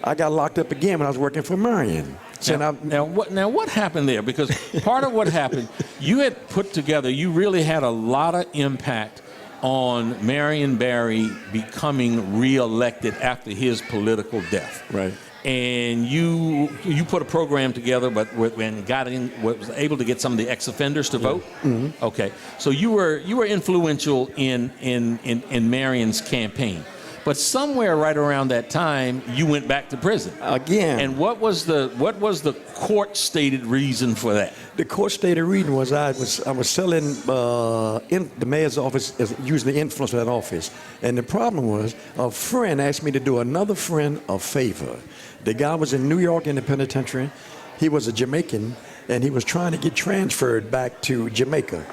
I got locked up again when I was working for Marion. So now what happened there? Because part of what happened, you had put together, you really had a lot of impact on Marion Barry becoming reelected after his political death. Right. And you put a program together, but was able to get some of the ex-offenders to vote. Mm-hmm. Okay, so you were influential in Marion's campaign. But somewhere right around that time, you went back to prison again. And what was the court stated reason for that? The court stated reason was I was selling in the mayor's office, using the influence of that office. And the problem was a friend asked me to do another friend a favor. The guy was in New York in the penitentiary. He was a Jamaican, and he was trying to get transferred back to Jamaica.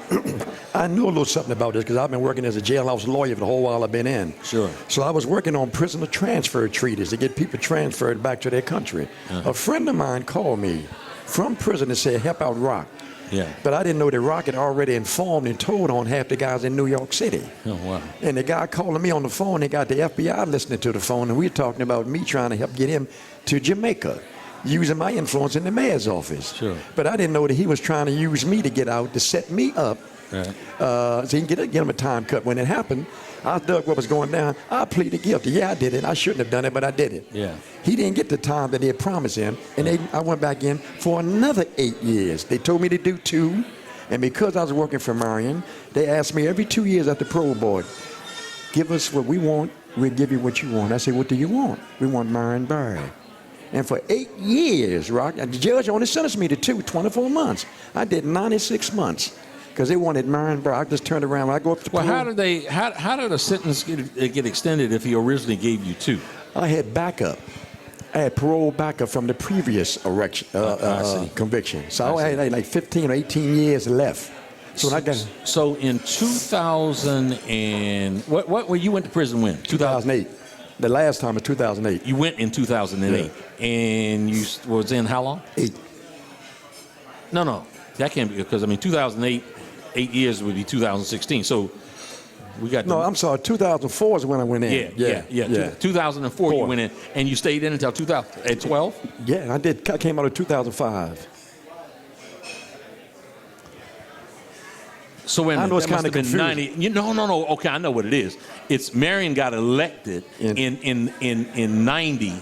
I know a little something about this because I've been working as a jailhouse lawyer for the whole while I've been in. Sure. So I was working on prisoner transfer treaties to get people transferred back to their country. A friend of mine called me from prison and said, help out Rock. Yeah. But I didn't know that Rock had already informed and told on half the guys in New York City. Oh, wow. And the guy calling me on the phone, they got the FBI listening to the phone, and we were talking about me trying to help get him to Jamaica, using my influence in the mayor's office. Sure. But I didn't know that he was trying to use me to get out, to set me up, so he can get him a time cut. When it happened, I dug what was going down. I pleaded guilty. Yeah, I did it. I shouldn't have done it, but I did it. Yeah. He didn't get the time that they had promised him, and I went back in for another 8 years. They told me to do 2, and because I was working for Marion, they asked me every 2 years at the parole board, give us what we want, we'll give you what you want. I said, what do you want? We want Marion Barry. And for 8 years, Rock, and the judge only sentenced me to 24 months. I did 96 months because they wanted Marion Barry. I just turned around. When I go up to well, how did a sentence get extended if he originally gave you 2? I had backup. I had parole backup from the previous conviction. So I had like 15 or 18 years left. So in 2000 and what you went to prison when? 2008. The last time was 2008. You went in 2008, and you was in how long? 8. No, that can't be because 2008, 8 years would be 2016. So we got. No, I'm sorry. 2004 is when I went in. Yeah. 2004 you went in, and you stayed in until 2012. Yeah, I did. I came out in 2005. So when I know it's that must kind have of been confusing. 90. No. Okay, I know what it is. It's Marion got elected in 90.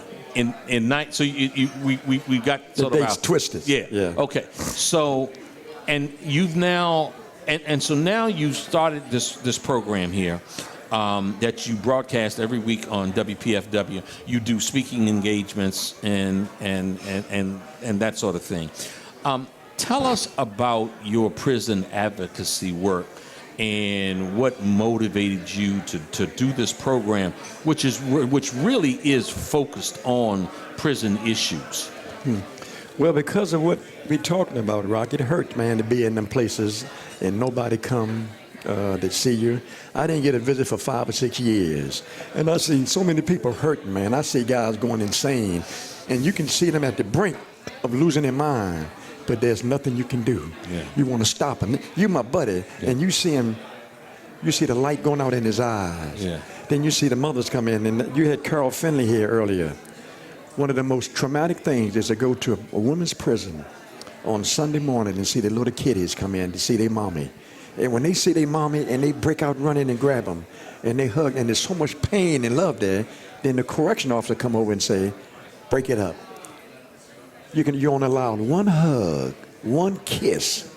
So we got sort the of dates twisted. Yeah. Okay. So, and you've now, and so now you've started this program here, that you broadcast every week on WPFW. You do speaking engagements and that sort of thing. Tell us about your prison advocacy work and what motivated you to do this program, which really is focused on prison issues. Well, because of what we're talking about, Rock, it hurt, man, to be in them places and nobody come to see you. I didn't get a visit for 5 or 6 years. And I see so many people hurting, man. I see guys going insane. And you can see them at the brink of losing their mind, but there's nothing you can do. Yeah. You want to stop him. You my buddy, and you see him, you see the light going out in his eyes. Yeah. Then you see the mothers come in, and you had Carol Finley here earlier. One of the most traumatic things is to go to a women's prison on Sunday morning and see the little kiddies come in to see their mommy. And when they see their mommy and they break out running and grab them and they hug, and there's so much pain and love there, then the correction officer come over and say, break it up. You're only allowed one hug, one kiss,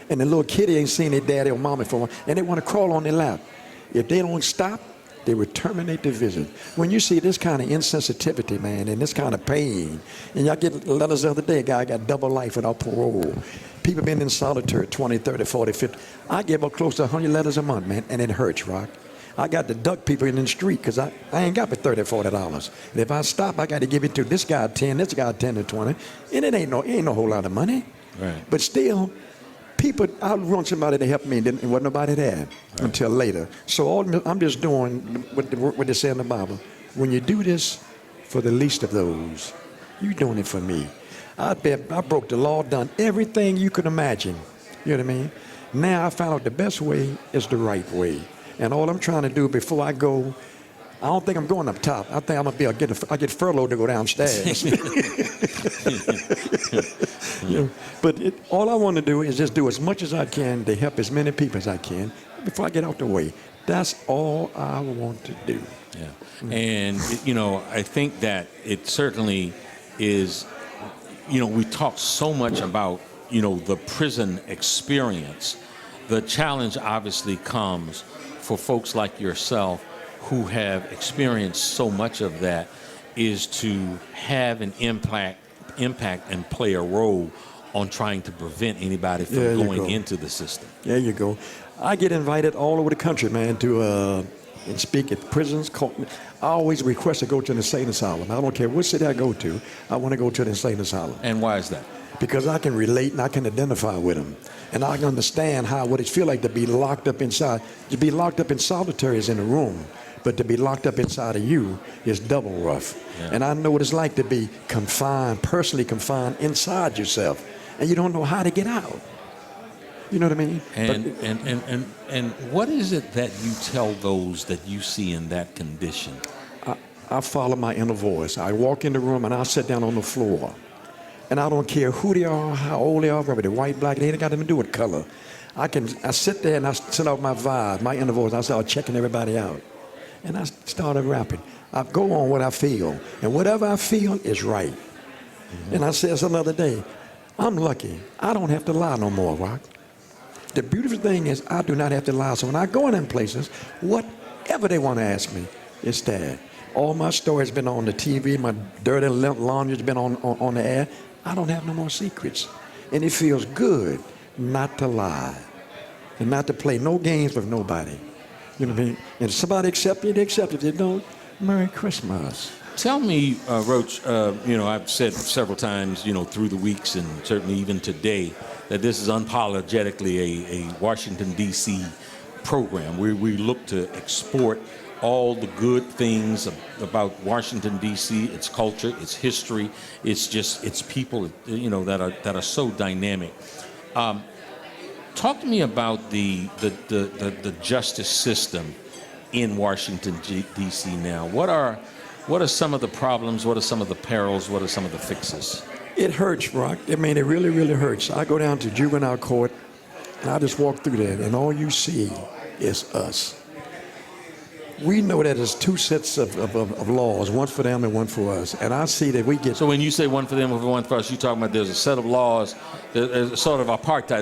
and the little kiddie ain't seen their daddy or mommy for a while, and they want to crawl on their lap. If they don't stop, they would terminate the visit. When you see this kind of insensitivity, man, and this kind of pain, and y'all get letters the other day, a guy got double life without parole. People been in solitary 20, 30, 40, 50. I give up close to 100 letters a month, man, and it hurts, Rock. I got to duck people in the street because I ain't got but $30, $40. And if I stop, I got to give it to this guy 10, this guy 10 to 20, and it ain't no whole lot of money. Right. But still, people, I want somebody to help me, and wasn't nobody there until later. So I'm just doing what they say in the Bible. When you do this for the least of those, you're doing it for me. I broke the law, done everything you could imagine. You know what I mean? Now I found out the best way is the right way. And all I'm trying to do before I go, I don't think I'm going up top. I think I'm gonna I get furloughed to go downstairs. But all I want to do is just do as much as I can to help as many people as I can before I get out the way. That's all I want to do. Yeah. And, I think that it certainly is, we talk so much about, the prison experience. The challenge obviously comes for folks like yourself who have experienced so much of that, is to have an impact and play a role on trying to prevent anybody from going into the system. There you go. I get invited all over the country, man, to and speak at prisons. I always request to go to an insane asylum. I don't care what city I go to. I want to go to an insane asylum. And why is that? Because I can relate and I can identify with them. And I can understand what it feels like to be locked up inside. To be locked up in solitary is in a room, but to be locked up inside of you is double rough. Yeah. And I know what it's like to be confined, personally confined inside yourself, and you don't know how to get out. You know what I mean? And what is it that you tell those that you see in that condition? I follow my inner voice. I walk in the room and I sit down on the floor. And I don't care who they are, how old they are, whether they're white, black, they ain't got nothing to do with color. I sit there and I send out my vibe, my inner voice. I start checking everybody out. And I started rapping. I go on what I feel. And whatever I feel is right. Mm-hmm. And I said some other day, I'm lucky. I don't have to lie no more, Rock. The beautiful thing is I do not have to lie. So when I go in them places, whatever they want to ask me, it's there. All my stories been on the TV. My dirty laundry's been on the air. I don't have no more secrets. And it feels good not to lie and not to play no games with nobody. You know what I mean? And if somebody accept you, they accept you. If they don't, Merry Christmas. Tell me, Roach, I've said several times, through the weeks and certainly even today, that this is unapologetically a Washington, D.C. program where we look to export all the good things about Washington, D.C., its culture, its history, its people, that are so dynamic. Talk to me about the justice system in Washington, D.C. now. What are some of the problems? What are some of the perils? What are some of the fixes? It hurts, Rock. I mean, it really, really hurts. I go down to juvenile court, and I just walk through there, and all you see is us. We know that there's two sets of laws, one for them and one for us. And I see that we get... So when you say one for them and one for us, you're talking about there's a set of laws, there's sort of apartheid.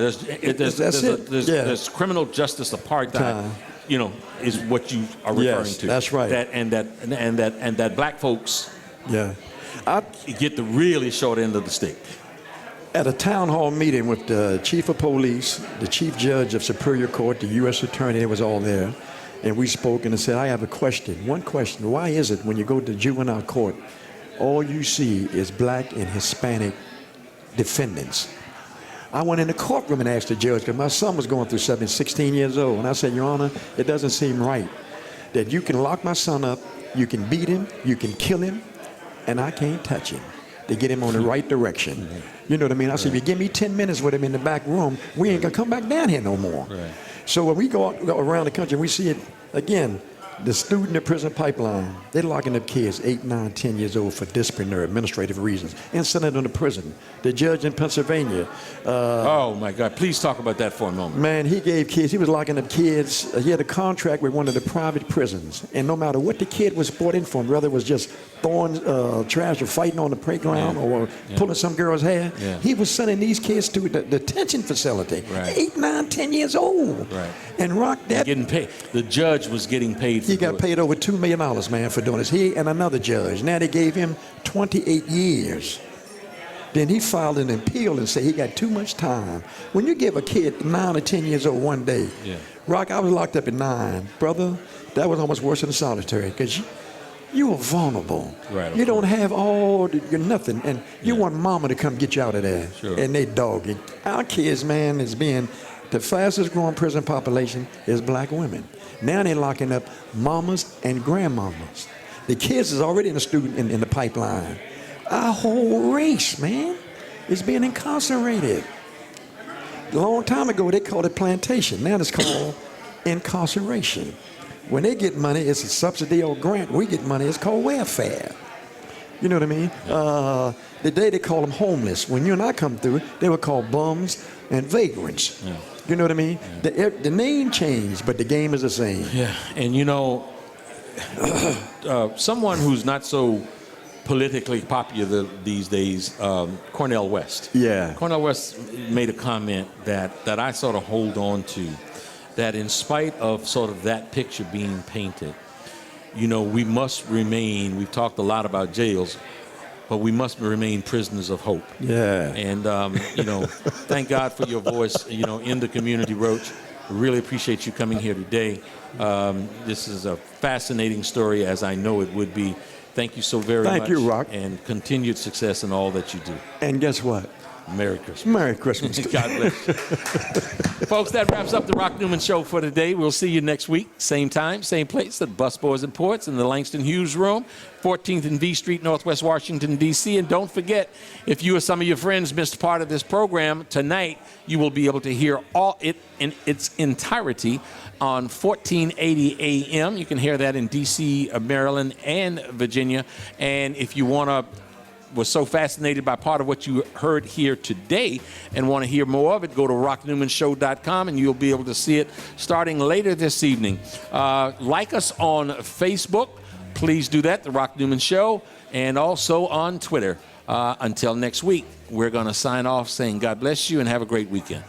There's criminal justice apartheid is what you are referring Yes, to. that's right. That black folks Yeah. get the really short end of the stick. At a town hall meeting with the chief of police, the chief judge of Superior Court, the U.S. attorney, it was all there. And we spoke and I said, I have a question. One question. Why is it when you go to juvenile court, all you see is black and Hispanic defendants? I went in the courtroom and asked the judge, because my son was going through something, 16 years old. And I said, Your Honor, it doesn't seem right that you can lock my son up, you can beat him, you can kill him, and I can't touch him to get him on the right direction. You know what I mean? I said, if you give me 10 minutes with him in the back room, we ain't gonna come back down here no more. Right. So when we go around the country, we see it again. The student to prison pipeline, they're locking up kids 8, 9, 10 years old for disciplinary, administrative reasons and sending them to prison. The judge in Pennsylvania. Oh my God, please talk about that for a moment. Man, he was locking up kids. He had a contract with one of the private prisons. And no matter what the kid was brought in for, whether it was just throwing trash or fighting on the playground or pulling some girl's hair, he was sending these kids to the detention facility. Right. 8, 9, 10 years old. Right. And Rock, that Getting paid. The judge was getting paid for he got doing it. paid over $2 million, man, for doing this. He and another judge. Now they gave him 28 years. Then he filed an appeal and said he got too much time. When you give a kid 9 or 10 years old one day, Rock, I was locked up at 9. Brother, that was almost worse than solitary because you were vulnerable. Right, you don't have you're nothing. And you want mama to come get you out of there. Sure. And they dogging. Our kids, man, is being the fastest growing prison population is black women. Now they're locking up mamas and grandmamas. The kids is already in the student in the pipeline. Our whole race, man, is being incarcerated. A long time ago, they called it plantation. Now it's called incarceration. When they get money, it's a subsidy or grant. We get money, it's called welfare. You know what I mean? The day they call them homeless. When you and I come through, they were called bums and vagrants. Yeah. You know what I mean? Yeah. The name changed, but the game is the same. Yeah, and someone who's not so politically popular these days, Cornel West. Yeah. Cornel West made a comment that I sort of hold on to, that in spite of sort of that picture being painted, we must remain, we've talked a lot about jails, but we must remain prisoners of hope. Yeah. And, thank God for your voice, in the community, Roach. Really appreciate you coming here today. This is a fascinating story, as I know it would be. Thank you so very much. Thank you, Rock. And continued success in all that you do. And guess what? Merry Christmas. Merry Christmas. God bless you. Folks, that wraps up the Rock Newman Show for today. We'll see you next week. Same time, same place at Busboys and Poets in the Langston Hughes Room, 14th and V Street, Northwest Washington, D.C. And don't forget, if you or some of your friends missed part of this program, tonight you will be able to hear all it in its entirety on 1480 AM. You can hear that in D.C., Maryland, and Virginia. And if you was so fascinated by part of what you heard here today and want to hear more of it, go to rocknewmanshow.com and you'll be able to see it starting later this evening. Like us on Facebook. Please do that, The Rock Newman Show, and also on Twitter. Until next week, we're going to sign off saying God bless you and have a great weekend.